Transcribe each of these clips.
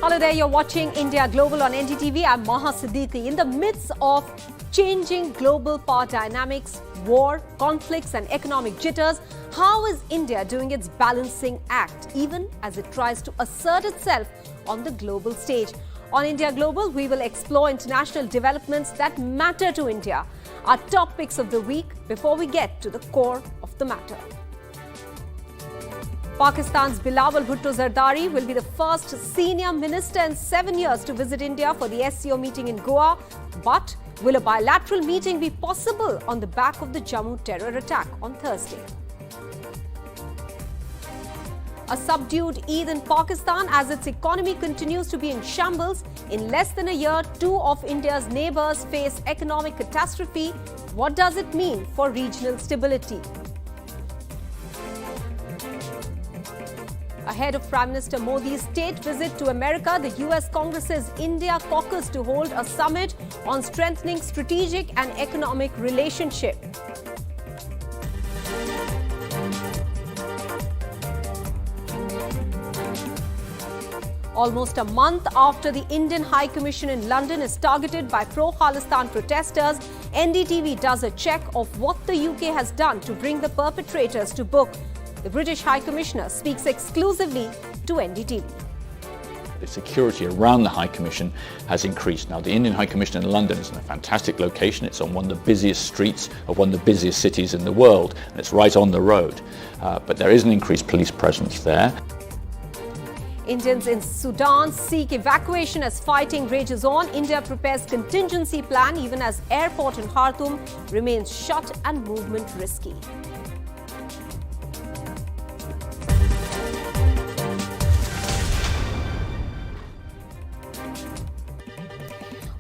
Hello there, you're watching India Global on NDTV. I'm Maha Siddiqui. In the midst of changing global power dynamics, war, conflicts and economic jitters, how is India doing its balancing act, even as it tries to assert itself on the global stage? On India Global, we will explore international developments that matter to India. Our top picks of the week before we get to the core of the matter. Pakistan's Bilawal Bhutto Zardari will be the first senior minister in 7 years to visit India for the SCO meeting in Goa. But will a bilateral meeting be possible on the back of the Jammu terror attack on Thursday? A subdued Eid in Pakistan as its economy continues to be in shambles. In less than a year, two of India's neighbours face economic catastrophe. What does it mean for regional stability? Ahead of Prime Minister Modi's state visit to America, the US Congress's India caucus to hold a summit on strengthening strategic and economic relationship. Almost a month after the Indian High Commission in London is targeted by pro-Khalistan protesters, NDTV does a check of what the UK has done to bring the perpetrators to book. The British High Commissioner speaks exclusively to NDTV. The security around the High Commission has increased. Now, the Indian High Commission in London is in a fantastic location. It's on one of the busiest streets of one of the busiest cities in the world, and it's right on the road. But there is an increased police presence there. Indians in Sudan seek evacuation as fighting rages on. India prepares contingency plan even as airport in Khartoum remains shut and movement risky.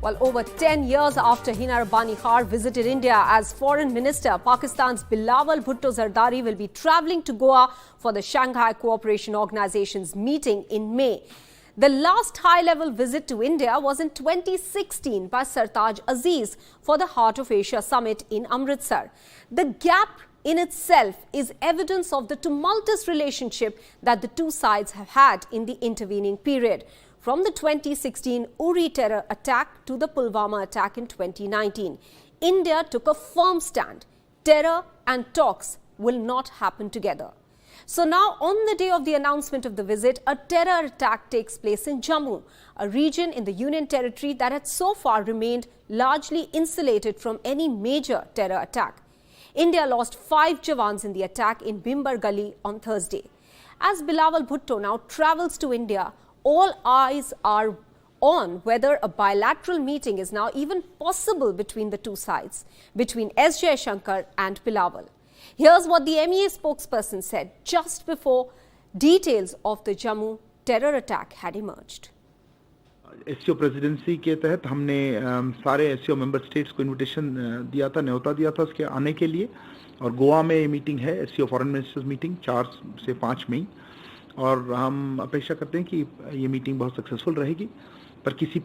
Well, over 10 years after Hina Rabbani Khar visited India as foreign minister, Pakistan's Bilawal Bhutto Zardari will be travelling to Goa for the Shanghai Cooperation Organization's meeting in May. The last high-level visit to India was in 2016 by Sartaj Aziz for the Heart of Asia Summit in Amritsar. The gap in itself is evidence of the tumultuous relationship that the two sides have had in the intervening period. From the 2016 Uri terror attack to the Pulwama attack in 2019, India took a firm stand. Terror and talks will not happen together. So now, on the day of the announcement of the visit, a terror attack takes place in Jammu, a region in the Union Territory that had so far remained largely insulated from any major terror attack. India lost 5 Jawans in the attack in Bimbar Gully on Thursday. As Bilawal Bhutto now travels to India, all eyes are on whether a bilateral meeting is now even possible between the two sides, between S. Jaishankar and Bilawal. Here's what the MEA spokesperson said just before details of the Jammu terror attack had emerged. SCO presidency के तहत हमने सारे SCO member states को invitation दिया था, न्योता दिया था उसके आने के लिए, और गोवा में ये मीटिंग है, एससीओ फॉरेन मिनिस्टर्स मीटिंग 4 से 5 मई, और हम अपेक्षा करते हैं कि ये मीटिंग बहुत सक्सेसफुल रहेगी, पर किसी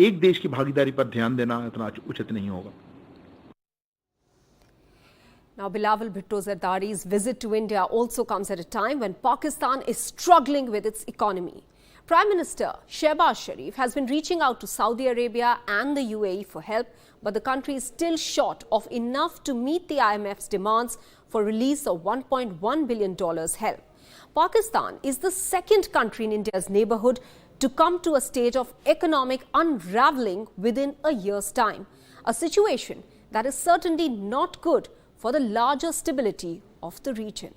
एक देश की भागीदारी पर ध्यान देना इतना उचित नहीं होगा. Now, Bilawal Bhutto Zardari's visit to India also comes at a time when Pakistan is struggling with its economy. Prime Minister Shehbaz Sharif has been reaching out to Saudi Arabia and the UAE for help, but the country is still short of enough to meet the IMF's demands for release of $1.1 billion help. Pakistan is the second country in India's neighbourhood to come to a stage of economic unravelling within a year's time, a situation that is certainly not good for the larger stability of the region.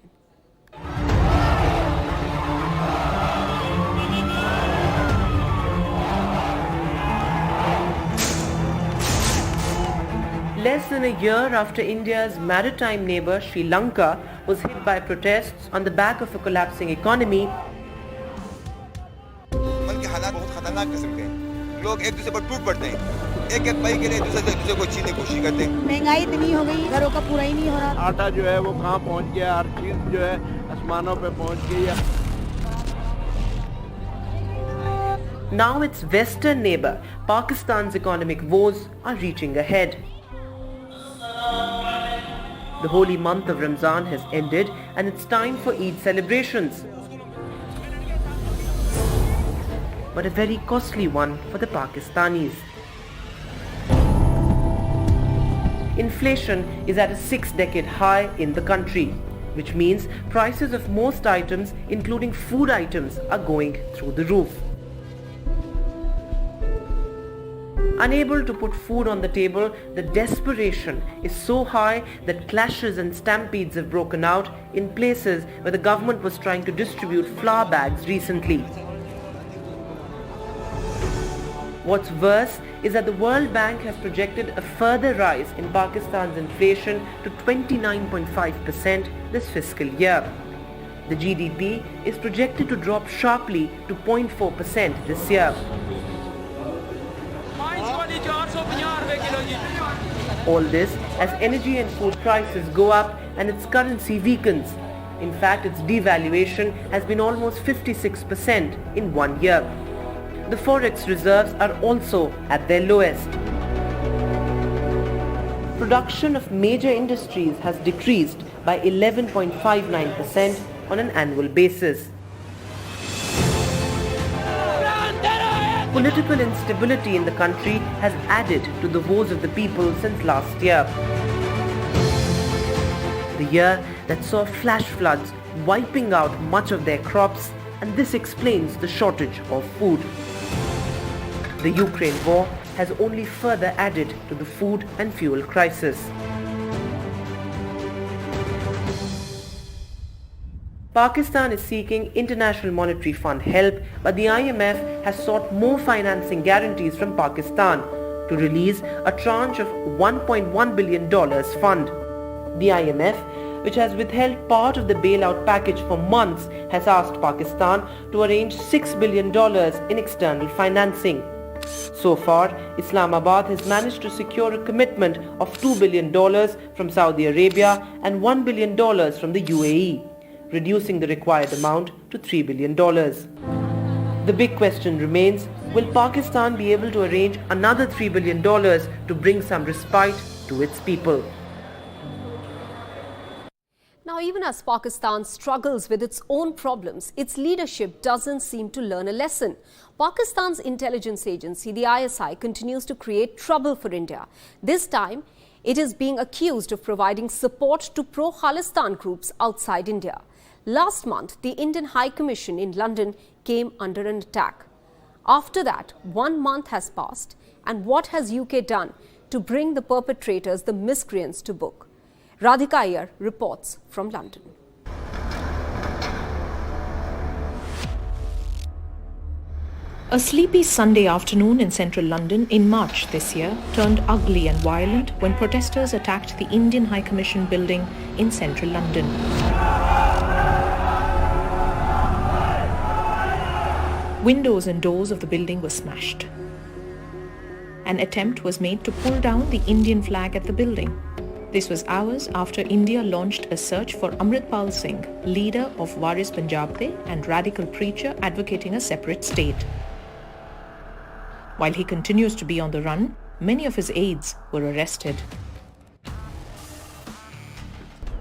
Less than a year after India's maritime neighbour Sri Lanka was hit by protests on the back of a collapsing economy, बल्कि हालात बहुत खतरनाक किस्म के हैं. लोग एक दूसरे पर टूट पड़ते हैं, एक पाई के लिए दूसरे को छीनने की कोशिश करते हैं. महंगाई इतनी हो गई, घरों का पूरा ही नहीं हो रहा. आटा जो है वो कहाँ पहुँच गया, हर चीज जो है आसमानों पे पहुँच गई है. Now its western neighbour Pakistan's economic woes are reaching a head. The holy month of Ramzan has ended and it's time for Eid celebrations. but a very costly one for the Pakistanis. Inflation is at a 6-decade high in the country, which means prices of most items, including food items, are going through the roof. Unable to put food on the table, the desperation is so high that clashes and stampedes have broken out in places where the government was trying to distribute flour bags recently. What's worse is that the World Bank has projected a further rise in Pakistan's inflation to 29.5% this fiscal year. The GDP is projected to drop sharply to 0.4% this year. All this as energy and food prices go up and its currency weakens. In fact, its devaluation has been almost 56% in 1 year. The forex reserves are also at their lowest. Production of major industries has decreased by 11.59% on an annual basis. Political instability in the country has added to the woes of the people since last year. The year that saw flash floods wiping out much of their crops, and this explains the shortage of food. The Ukraine war has only further added to the food and fuel crisis. Pakistan is seeking International Monetary Fund help, but the IMF has sought more financing guarantees from Pakistan to release a tranche of $1.1 billion fund. The IMF, which has withheld part of the bailout package for months, has asked Pakistan to arrange $6 billion in external financing. So far, Islamabad has managed to secure a commitment of $2 billion from Saudi Arabia and $1 billion from the UAE, reducing the required amount to $3 billion. The big question remains, will Pakistan be able to arrange another $3 billion to bring some respite to its people? Now, even as Pakistan struggles with its own problems, its leadership doesn't seem to learn a lesson. Pakistan's intelligence agency, the ISI, continues to create trouble for India. This time, it is being accused of providing support to pro-Khalistan groups outside India. Last month, the Indian High Commission in London came under an attack. After that, 1 month has passed, and what has UK done to bring the perpetrators, the miscreants, to book? Radhika Iyer reports from London. A sleepy Sunday afternoon in central London in March this year turned ugly and violent when protesters attacked the Indian High Commission building in central London. Windows and doors of the building were smashed. An attempt was made to pull down the Indian flag at the building. This was hours after India launched a search for Amritpal Singh, leader of Waris Punjab De and radical preacher advocating a separate state. While he continues to be on the run, many of his aides were arrested.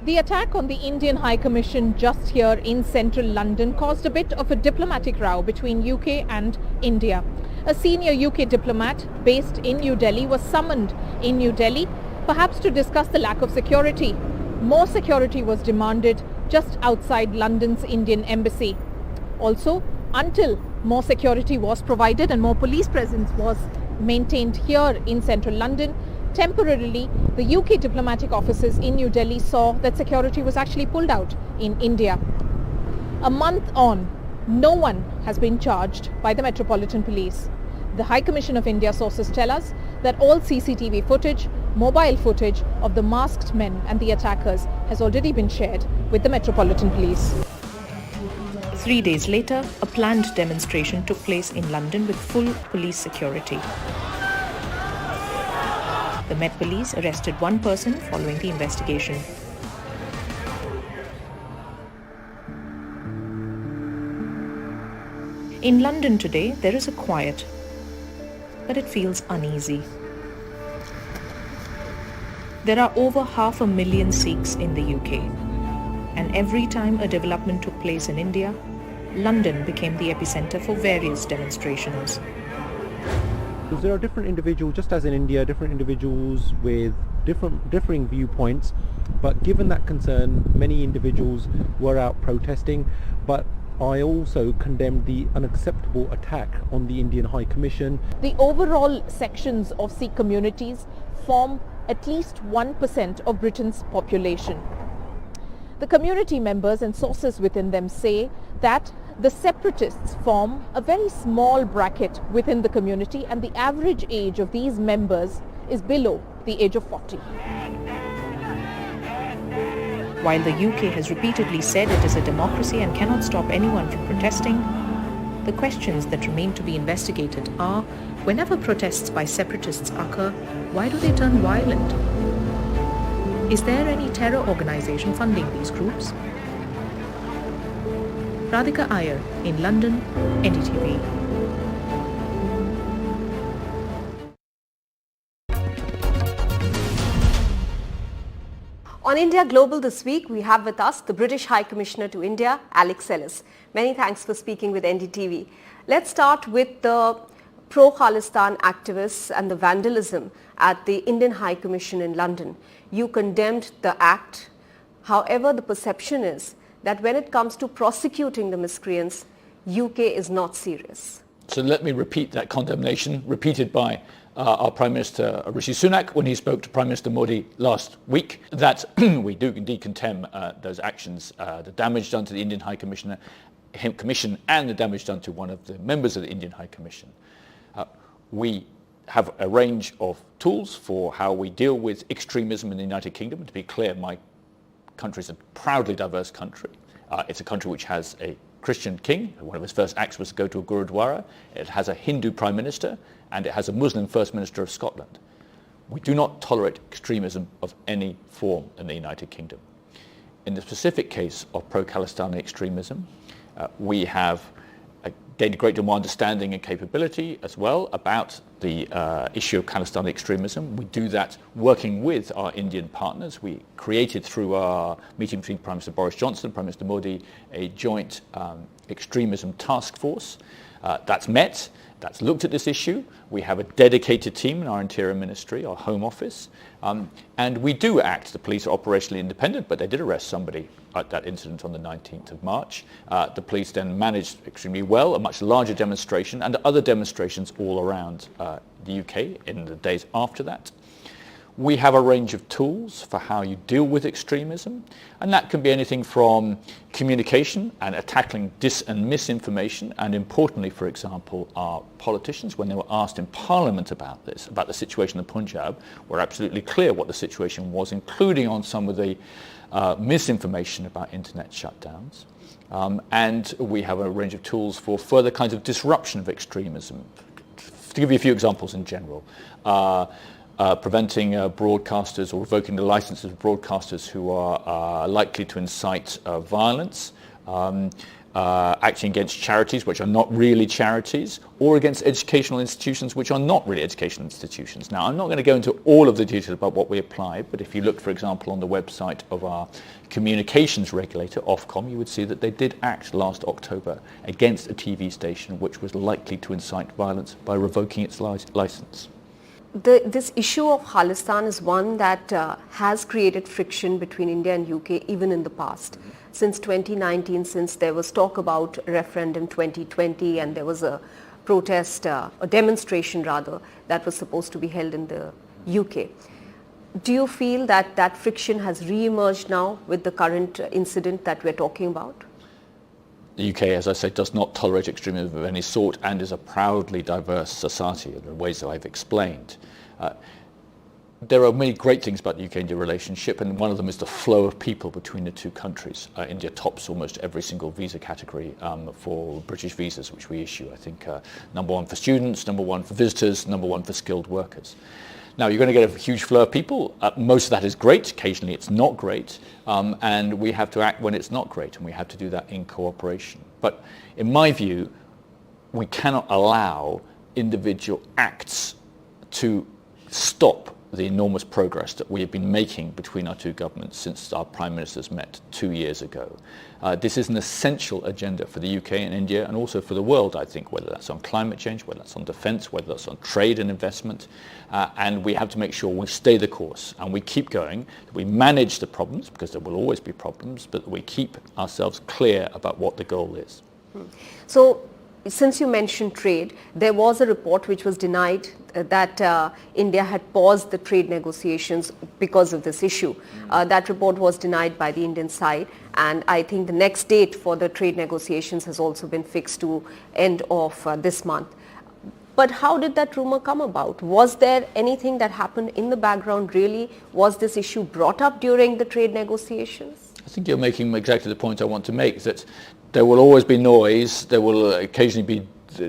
The attack on the Indian High Commission just here in central London caused a bit of a diplomatic row between UK and India. A senior UK diplomat based in New Delhi was summoned in New Delhi, perhaps to discuss the lack of security. More security was demanded just outside London's Indian embassy. Also, until more security was provided and more police presence was maintained here in central London, temporarily the UK diplomatic offices in New Delhi saw that security was actually pulled out in India. A month on, no one has been charged by the Metropolitan Police. The High Commission of India sources tell us that all CCTV footage, mobile footage of the masked men and the attackers has already been shared with the Metropolitan Police. 3 days later, a planned demonstration took place in London with full police security. The Met Police arrested one person following the investigation. In London today, there is a quiet, but it feels uneasy. There are over 500,000 Sikhs in the UK, and every time a development took place in India, London became the epicenter for various demonstrations. Because there are different individuals, just as in India, different individuals with differing viewpoints, but given that concern, many individuals were out protesting, but I also condemned the unacceptable attack on the Indian High Commission. The overall sections of Sikh communities form at least 1% of Britain's population. The community members and sources within them say that the separatists form a very small bracket within the community, and the average age of these members is below the age of 40. While the UK has repeatedly said it is a democracy and cannot stop anyone from protesting, the questions that remain to be investigated are, whenever protests by separatists occur, why do they turn violent? Is there any terror organization funding these groups? Radhika Iyer in London, NDTV. On India Global this week, we have with us the British High Commissioner to India, Alex Ellis. Many thanks for speaking with NDTV. Let's start with the pro-Khalistan activists and the vandalism at the Indian High Commission in London. You condemned the act. However, the perception is that when it comes to prosecuting the miscreants, UK is not serious. So let me repeat that condemnation, repeated by our Prime Minister Rishi Sunak when he spoke to Prime Minister Modi last week, that we do indeed condemn those actions, the damage done to the Indian High Commission and the damage done to one of the members of the Indian High Commission. We have a range of tools for how we deal with extremism in the United Kingdom. To be clear, my country is a proudly diverse country. It's a country which has a Christian king. One of his first acts was to go to a Gurudwara. It has a Hindu Prime Minister, and it has a Muslim First Minister of Scotland. We do not tolerate extremism of any form in the United Kingdom. In the specific case of pro-Khalistani extremism, we have gained a great deal more understanding and capability as well about the issue of Khalistani extremism. We do that working with our Indian partners. We created, through our meeting between Prime Minister Boris Johnson and Prime Minister Modi, a joint extremism task force. That's met. That's looked at this issue. We have a dedicated team in our Interior Ministry, our Home Office, and we do act. The police are operationally independent, but they did arrest somebody at that incident on the 19th of March. The police then managed extremely well a much larger demonstration and other demonstrations all around the UK in the days after that. We have a range of tools for how you deal with extremism, and that can be anything from communication and tackling dis and misinformation, and importantly, for example, our politicians, when they were asked in Parliament about this, about the situation in Punjab, were absolutely clear what the situation was, including on some of the misinformation about internet shutdowns. And we have a range of tools for further kinds of disruption of extremism. To give you a few examples in general, preventing broadcasters or revoking the licenses of broadcasters who are likely to incite violence, acting against charities which are not really charities, or against educational institutions which are not really educational institutions. Now, I'm not going to go into all of the details about what we applied, but if you look, for example, on the website of our communications regulator, Ofcom, you would see that they did act last October against a TV station which was likely to incite violence by revoking its license. This issue of Khalistan is one that has created friction between India and UK even in the past. Since 2019, since there was talk about referendum 2020 and there was a protest, a demonstration rather, that was supposed to be held in the UK. Do you feel that that friction has re-emerged now with the current incident that we're talking about? The UK, as I said, does not tolerate extremism of any sort and is a proudly diverse society in the ways that I've explained. There are many great things about the UK-India relationship, and one of them is the flow of people between the two countries. India tops almost every single visa category for British visas which we issue. I think number one for students, number one for visitors, number one for skilled workers. Now, you're going to get a huge flow of people. Most of that is great. Occasionally it's not great. And we have to act when it's not great, and we have to do that in cooperation. But in my view, we cannot allow individual acts to stop the enormous progress that we have been making between our two governments since our Prime Ministers met 2 years ago. This is an essential agenda for the UK and India and also for the world, I think, whether that's on climate change, whether that's on defence, whether that's on trade and investment. And we have to make sure we stay the course and we keep going, that we manage the problems, because there will always be problems, but that we keep ourselves clear about what the goal is. So, since you mentioned trade, there was a report which was denied that India had paused the trade negotiations because of this issue. That report was denied by the Indian side, and I think the next date for the trade negotiations has also been fixed to end of this month. But how did that rumor come about? Was there anything that happened in the background really? Was this issue brought up during the trade negotiations? I think you're making exactly the point I want to make, that there will always be noise, there will occasionally be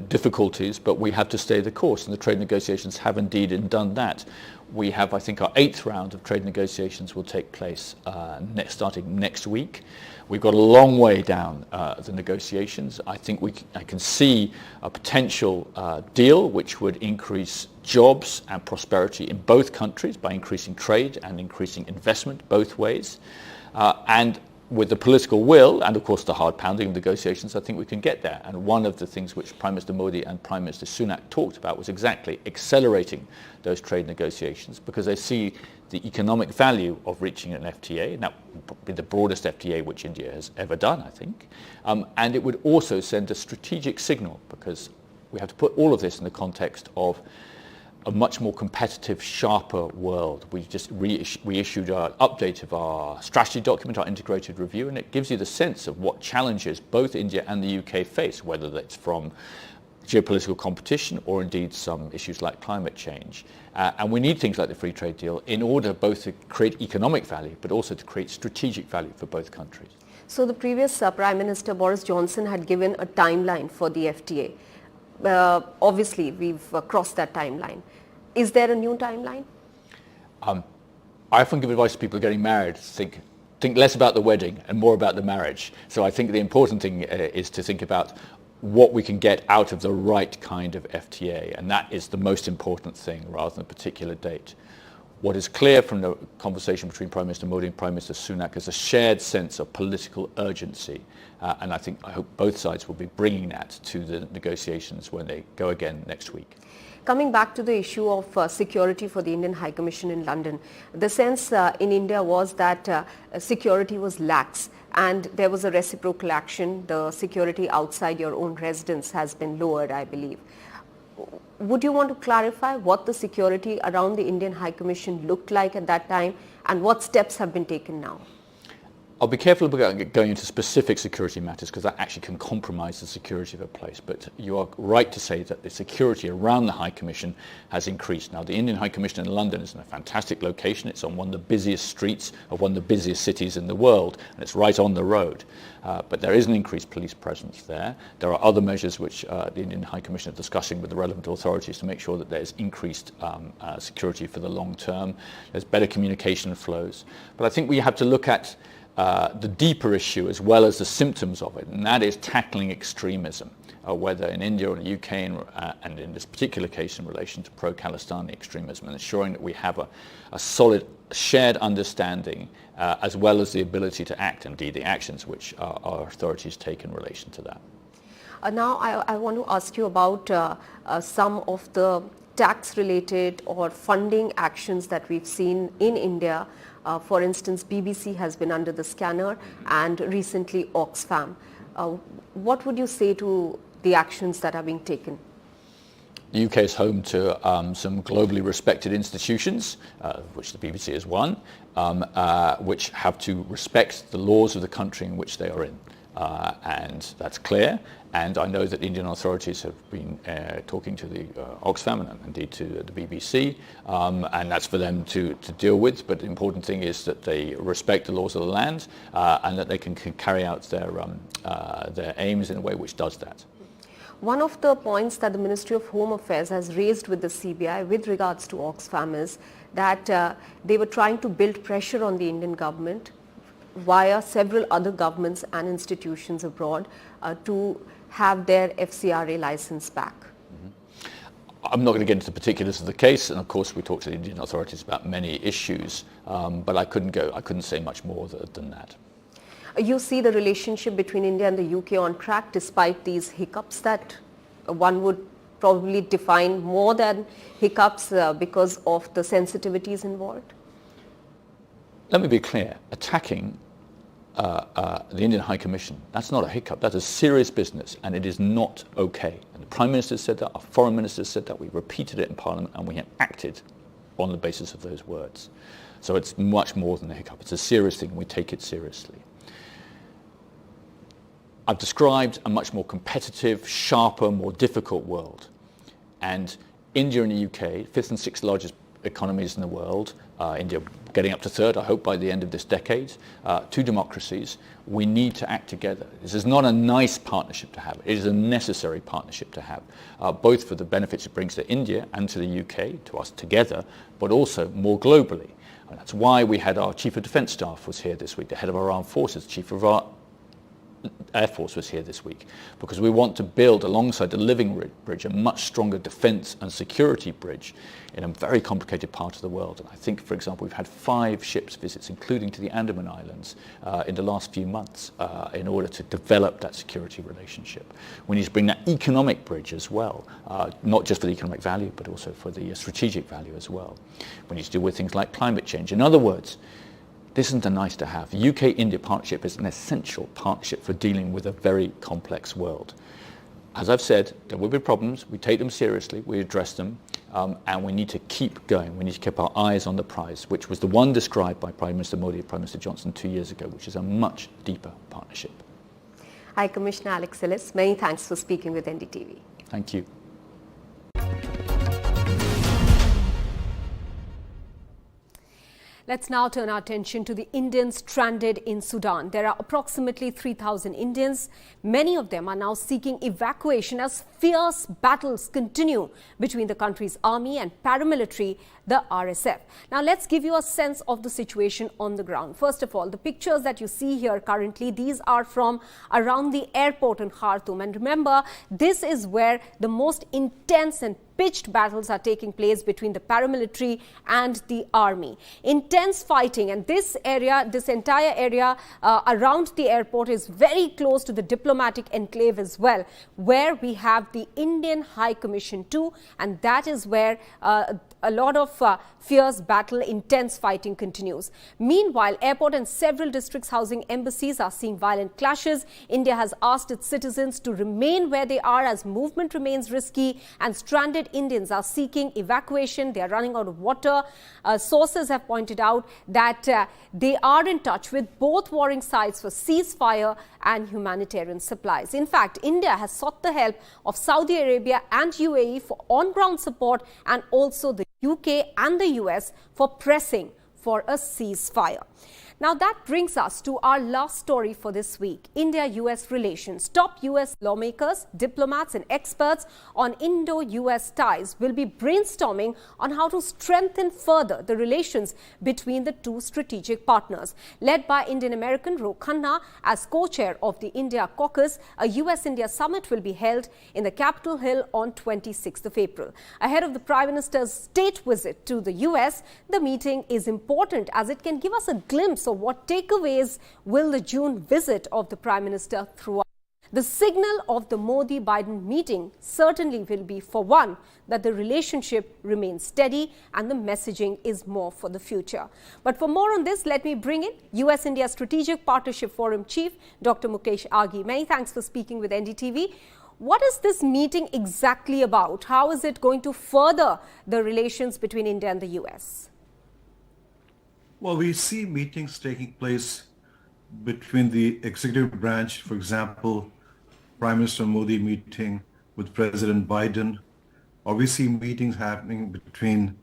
difficulties, but we have to stay the course, and the trade negotiations have indeed done that. We have, I think, our 8th round of trade negotiations will take place starting next week. We've got a long way down the negotiations. I think I can see a potential deal which would increase jobs and prosperity in both countries by increasing trade and increasing investment both ways. And with the political will and, of course, the hard pounding of negotiations, I think we can get there. And one of the things which Prime Minister Modi and Prime Minister Sunak talked about was exactly accelerating those trade negotiations, because they see the economic value of reaching an FTA, and that would be the broadest FTA which India has ever done, I think. And it would also send a strategic signal, because we have to put all of this in the context of a much more competitive, sharper world. We just reissued an update of our strategy document, our integrated review, and it gives you the sense of what challenges both India and the UK face, whether that's from geopolitical competition or indeed some issues like climate change. And we need things like the free trade deal in order both to create economic value but also to create strategic value for both countries. So the previous Prime Minister Boris Johnson had given a timeline for the FTA. Obviously, we've crossed that timeline. Is there a new timeline? I often give advice to people getting married to think less about the wedding and more about the marriage. So I think the important thing is to think about what we can get out of the right kind of FTA, and that is the most important thing rather than a particular date. What is clear from the conversation between Prime Minister Modi and Prime Minister Sunak is a shared sense of political urgency, and I hope both sides will be bringing that to the negotiations when they go again next week. Coming back to the issue of security for the Indian High Commission in London, the sense in India was that security was lax and there was a reciprocal action. The security outside your own residence has been lowered, I believe. Would you want to clarify what the security around the Indian High Commission looked like at that time and what steps have been taken now? I'll be careful about going into specific security matters because that actually can compromise the security of a place. But you are right to say that the security around the High Commission has increased. Now, the Indian High Commission in London is in a fantastic location. It's on one of the busiest streets of one of the busiest cities in the world, and it's right on the road. But there is an increased police presence there. There are other measures which the Indian High Commission is discussing with the relevant authorities to make sure that there's increased security for the long term. There's better communication flows. But I think we have to look at the deeper issue as well as the symptoms of it, and that is tackling extremism, whether in India or in the UK, and in this particular case in relation to pro-Khalistani extremism, and ensuring that we have a solid shared understanding as well as the ability to act, indeed the actions which our authorities take in relation to that. Now I want to ask you about some of the tax-related or funding actions that we've seen in India. For instance, BBC has been under the scanner and recently Oxfam. What would you say to the actions that are being taken? The UK is home to some globally respected institutions, which the BBC is one, which have to respect the laws of the country in which they are in. And that's clear. And I know that Indian authorities have been talking to the Oxfam and indeed to the BBC, and that's for them to deal with. But the important thing is that they respect the laws of the land and that they can carry out their aims in a way which does that. One of the points that the Ministry of Home Affairs has raised with the CBI with regards to Oxfam is that they were trying to build pressure on the Indian government via several other governments and institutions abroad to have their FCRA license back. I'm not going to get into the particulars of the case, and of course we talked to the Indian authorities about many issues, but I couldn't say much more than that. You see the relationship between India and the UK on track despite these hiccups that one would probably define more than hiccups because of the sensitivities involved? Let me be clear. Attacking the Indian High Commission, that's not a hiccup. That's a serious business, and it is not okay. And the Prime Minister said that, our Foreign Minister said that, we repeated it in Parliament, and we have acted on the basis of those words. So it's much more than a hiccup. It's a serious thing, and we take it seriously. I've described a much more competitive, sharper, more difficult world. And India and the UK, fifth and sixth largest economies in the world, India getting up to third, I hope, by the end of this decade, two democracies, we need to act together. This is not a nice partnership to have. It is a necessary partnership to have, both for the benefits it brings to India and to the UK, to us together, but also more globally. And that's why we had our Chief of Defence Staff was here this week, the head of our armed forces, Chief of our Air Force was here this week, because we want to build alongside the living bridge a much stronger defence and security bridge in a very complicated part of the world. And I think, for example, we've had 5 ships visits, including to the Andaman Islands, in the last few months in order to develop that security relationship. We need to bring that economic bridge as well, not just for the economic value, but also for the strategic value as well. We need to deal with things like climate change. In other words, this isn't a nice to have. The UK-India partnership is an essential partnership for dealing with a very complex world. As I've said, there will be problems. We take them seriously, we address them, and we need to keep going. We need to keep our eyes on the prize, which was the one described by Prime Minister Modi and Prime Minister Johnson 2 years ago, which is a much deeper partnership. High Commissioner Alex Ellis, many thanks for speaking with NDTV. Thank you. Let's now turn our attention to the Indians stranded in Sudan. There are approximately 3,000 Indians. Many of them are now seeking evacuation as fierce battles continue between the country's army and paramilitary, the RSF. Now, let's give you a sense of the situation on the ground. First of all, the pictures that you see here currently, these are from around the airport in Khartoum. And remember, this is where the most intense and pitched battles are taking place between the paramilitary and the army. Intense fighting, and this entire area around the airport is very close to the diplomatic enclave as well, where we have the Indian High Commission too, and that is where a lot of fierce battle, intense fighting continues. Meanwhile, airport and several districts housing embassies are seeing violent clashes. India has asked its citizens to remain where they are as movement remains risky, and stranded Indians are seeking evacuation. They are running out of water. Sources have pointed out that they are in touch with both warring sides for ceasefire and humanitarian supplies. In fact, India has sought the help of Saudi Arabia and UAE for on-ground support, and also the UK and the US for pressing for a ceasefire. Now that brings us to our last story for this week, India-US relations. Top US lawmakers, diplomats and experts on Indo-US ties will be brainstorming on how to strengthen further the relations between the two strategic partners. Led by Indian-American Ro Khanna as co-chair of the India Caucus, a US-India summit will be held in the Capitol Hill on 26th of April. Ahead of the Prime Minister's state visit to the US, the meeting is important as it can give us a glimpse of what takeaways will the June visit of the Prime Minister throw out. The signal of the Modi-Biden meeting certainly will be, for one, that the relationship remains steady and the messaging is more for the future. But for more on this, let me bring in US-India Strategic Partnership Forum Chief, Dr. Mukesh Aghi. Many thanks for speaking with NDTV. What is this meeting exactly about? How is it going to further the relations between India and the US? Well, we see meetings taking place between the executive branch, for example, Prime Minister Modi meeting with President Biden, or we see meetings happening between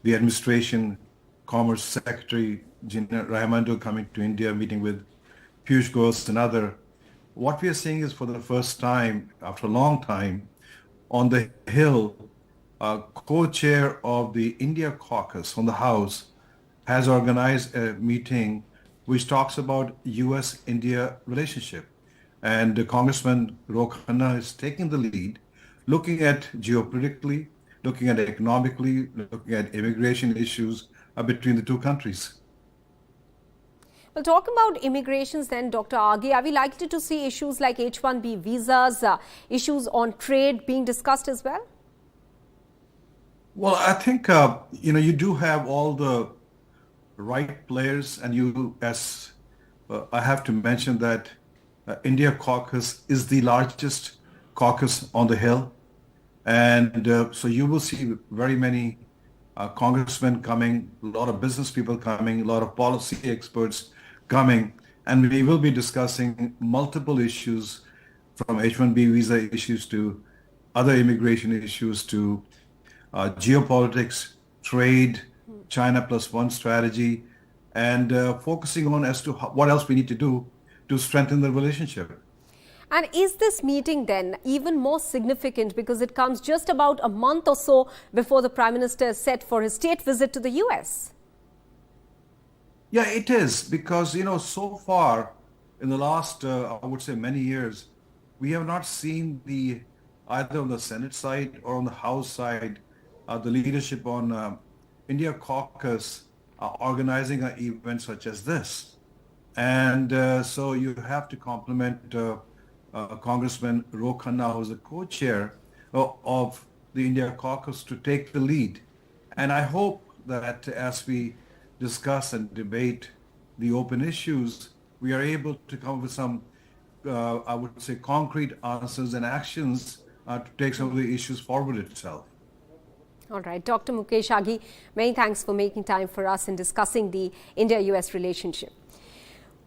the administration, Commerce Secretary Gina Raimondo coming to India, meeting with Piyush Goyal and other. What we are seeing is, for the first time, after a long time, on the Hill, co-chair of the India Caucus on the House has organized a meeting which talks about US-India relationship. And Congressman Ro Khanna is taking the lead, looking at geopolitically, looking at economically, looking at immigration issues between the two countries. Well, talk about immigrations then, Dr. Aghe. Are we likely to see issues like H-1B visas, issues on trade being discussed as well? Well, I think, you do have all the right players, and I have to mention that India caucus is the largest caucus on the Hill. And so you will see very many congressmen coming, a lot of business people coming, a lot of policy experts coming, and we will be discussing multiple issues from H-1B visa issues to other immigration issues to geopolitics, trade, China +1 strategy, and focusing on as to what else we need to do to strengthen the relationship. And is this meeting then even more significant because it comes just about a month or so before the Prime Minister is set for his state visit to the US? Yeah, it is, because, so far in the last, I would say many years, we have not seen either on the Senate side or on the House side, the leadership on India caucus organizing an event such as this. And so you have to compliment Congressman Ro Khanna, who's the co-chair of the India caucus, to take the lead. And I hope that as we discuss and debate the open issues, we are able to come up with some, I would say, concrete answers and actions to take some of the issues forward itself. All right. Dr. Mukesh Aghe, many thanks for making time for us in discussing the India-US relationship.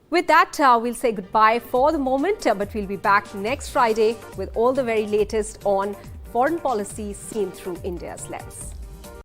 With that, we'll say goodbye for the moment, but we'll be back next Friday with all the very latest on foreign policy seen through India's lens.